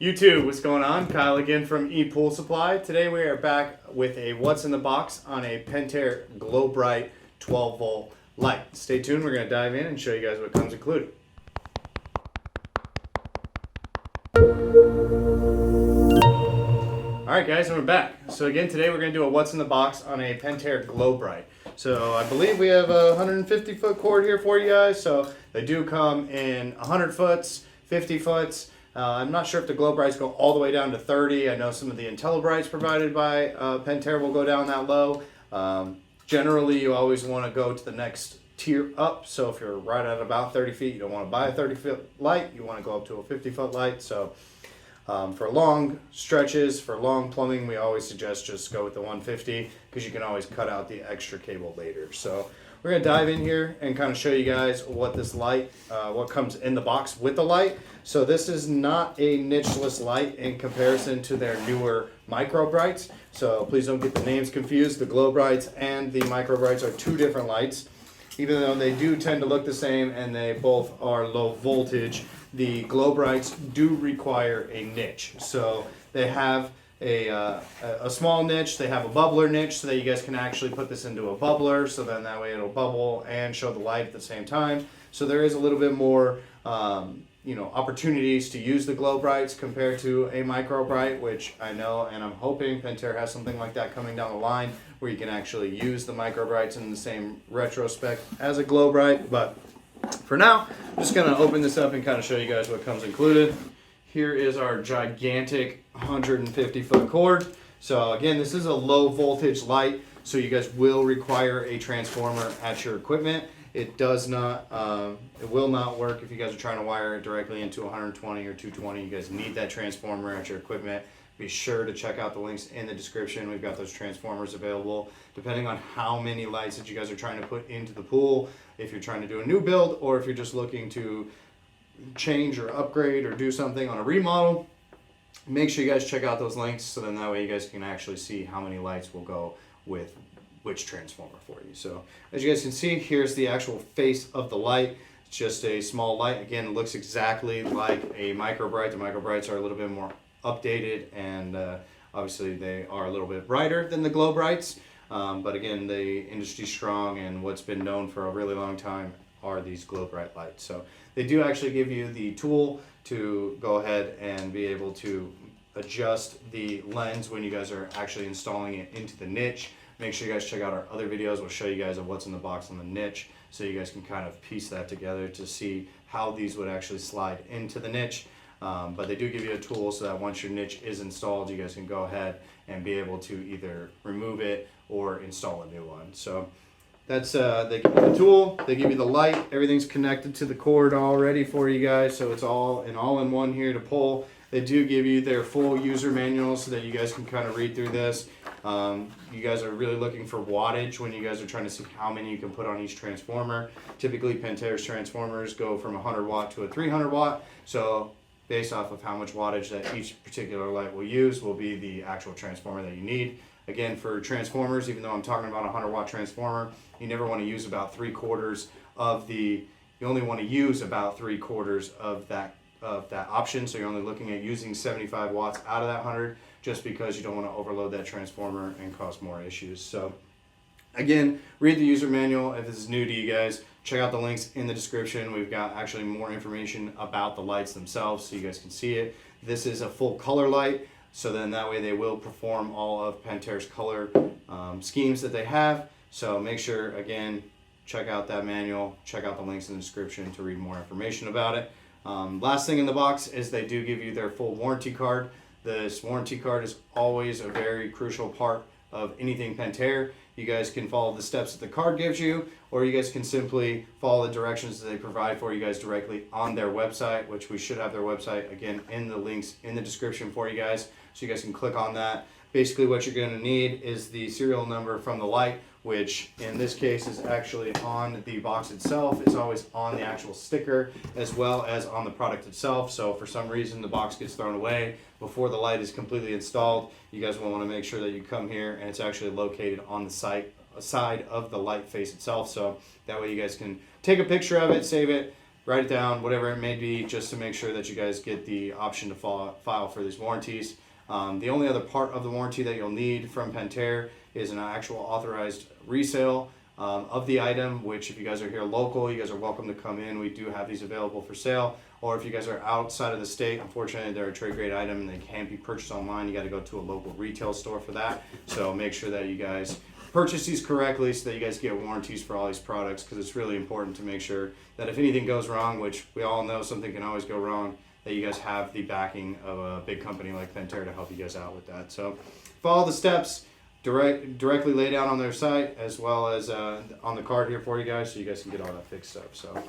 YouTube, what's going on? Kyle again from ePoolSupply. Today we are back with a what's in the box on a Pentair GloBrite 12 volt light. Stay tuned, we're going to dive in and show you guys what comes included. Alright guys, and we're back. So again, today we're going to do a what's in the box on a Pentair GloBrite. So I believe we have a 150 foot cord here for you guys. So they do come in 100 foots, 50 foots. I'm not sure if the GloBrites go all the way down to 30. I know some of the IntelliBrites provided by Pentair will go down that low. Generally, you always want to go to the next tier up. So if you're right at about 30 feet, you don't want to buy a 30 foot light. You want to go up to a 50 foot light. So for long stretches, for long plumbing, we always suggest just go with the 150 because you can always cut out the extra cable later. So we're going to dive in here and kind of show you guys what this light, what comes in the box with the light. So this is not a nicheless light in comparison to their newer MicroBrites. So please don't get the names confused. The GloBrites and the MicroBrites are two different lights. Even though they do tend to look the same and they both are low voltage, the GloBrites do require a niche. So they have a small niche, they have a bubbler niche so that you guys can actually put this into a bubbler, so then that way it'll bubble and show the light at the same time. So there is a little bit more opportunities to use the GloBrites compared to a MicroBrite, which I know and I'm hoping Pentair has something like that coming down the line where you can actually use the MicroBrites in the same retrospect as a GloBrite. But for now, I'm just going to open this up and kind of show you guys what comes included. Here is our gigantic 150 foot cord. So again, this is a low voltage light, so you guys will require a transformer at your equipment. It does not, it will not work if you guys are trying to wire it directly into 120 or 220. You guys need that transformer at your equipment. Be sure to check out the links in the description. We've got those transformers available depending on how many lights that you guys are trying to put into the pool. If you're trying to do a new build or if you're just looking to change or upgrade or do something on a remodel, make sure you guys check out those links so then that way you guys can actually see how many lights will go with which transformer for you. So as you guys can see, here's the actual face of the light. It's just a small light. Again, it looks exactly like a MicroBrite. The MicroBrites are a little bit more updated and obviously they are a little bit brighter than the GloBrites. But again, the industry's strong and what's been known for a really long time are these GloBrite lights. So they do actually give you the tool to go ahead and be able to adjust the lens when you guys are actually installing it into the niche. Make sure you guys check out our other videos. We'll show you guys what's in the box on the niche so you guys can kind of piece that together to see how these would actually slide into the niche. But they do give you a tool so that once your niche is installed, you guys can go ahead and be able to either remove it or install a new one. So that's they give you the tool, they give you the light, everything's connected to the cord already for you guys, so it's all in one here to pull. They do give you their full user manual so that you guys can kind of read through this. You guys are really looking for wattage when you guys are trying to see how many you can put on each transformer. Typically Pentair's transformers go from 100 watt to a 300 watt, so based off of how much wattage that each particular light will use will be the actual transformer that you need. Again, for transformers, even though I'm talking about a 100 watt transformer, you never want to use about 3/4 of the, you only want to use about 3/4 of that option. So you're only looking at using 75 watts out of that 100 just because you don't want to overload that transformer and cause more issues. So again, read the user manual. If this is new to you guys, check out the links in the description. We've got actually more information about the lights themselves so you guys can see it. This is a full color light, so then that way they will perform all of Pentair's color schemes that they have. So make sure, again, check out that manual, check out the links in the description to read more information about it. Last thing in the box is they do give you their full warranty card. This warranty card is always a very crucial part of anything Pentair. You guys can follow the steps that the card gives you, or you guys can simply follow the directions that they provide for you guys directly on their website, which we should have their website again in the links in the description for you guys, so you guys can click on that. Basically what you're going to need is the serial number from the light, which in this case is actually on the box itself. It's always on the actual sticker as well as on the product itself. So if for some reason the box gets thrown away before the light is completely installed, you guys will want to make sure that you come here and it's actually located on the side of the light face itself. So that way you guys can take a picture of it, save it, write it down, whatever it may be, just to make sure that you guys get the option to file for these warranties. The only other part of the warranty that you'll need from Pentair is an actual authorized resale of the item, which if you guys are here local, you guys are welcome to come in. We do have these available for sale. Or if you guys are outside of the state, unfortunately they're a trade grade item and they can't be purchased online. You got to go to a local retail store for that. So make sure that you guys purchase these correctly so that you guys get warranties for all these products, because it's really important to make sure that if anything goes wrong, which we all know something can always go wrong, that you guys have the backing of a big company like Pentair to help you guys out with that. So follow the steps directly laid out on their site, as well as on the card here for you guys, so you guys can get all that fixed up. So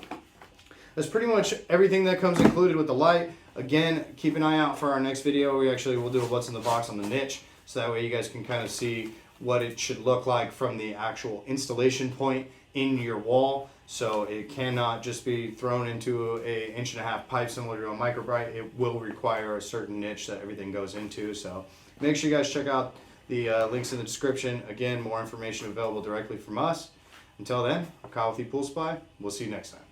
that's pretty much everything that comes included with the light. Again, keep an eye out for our next video. We actually will do a what's in the box on the niche, so that way you guys can kind of see what it should look like from the actual installation point in your wall. So it cannot just be thrown into a 1.5-inch pipe similar to a MicroBrite. It will require a certain niche that everything goes into. So make sure you guys check out the links in the description. Again, more information available directly from us. Until then, I'm Kyle with ePoolSupply. We'll see you next time.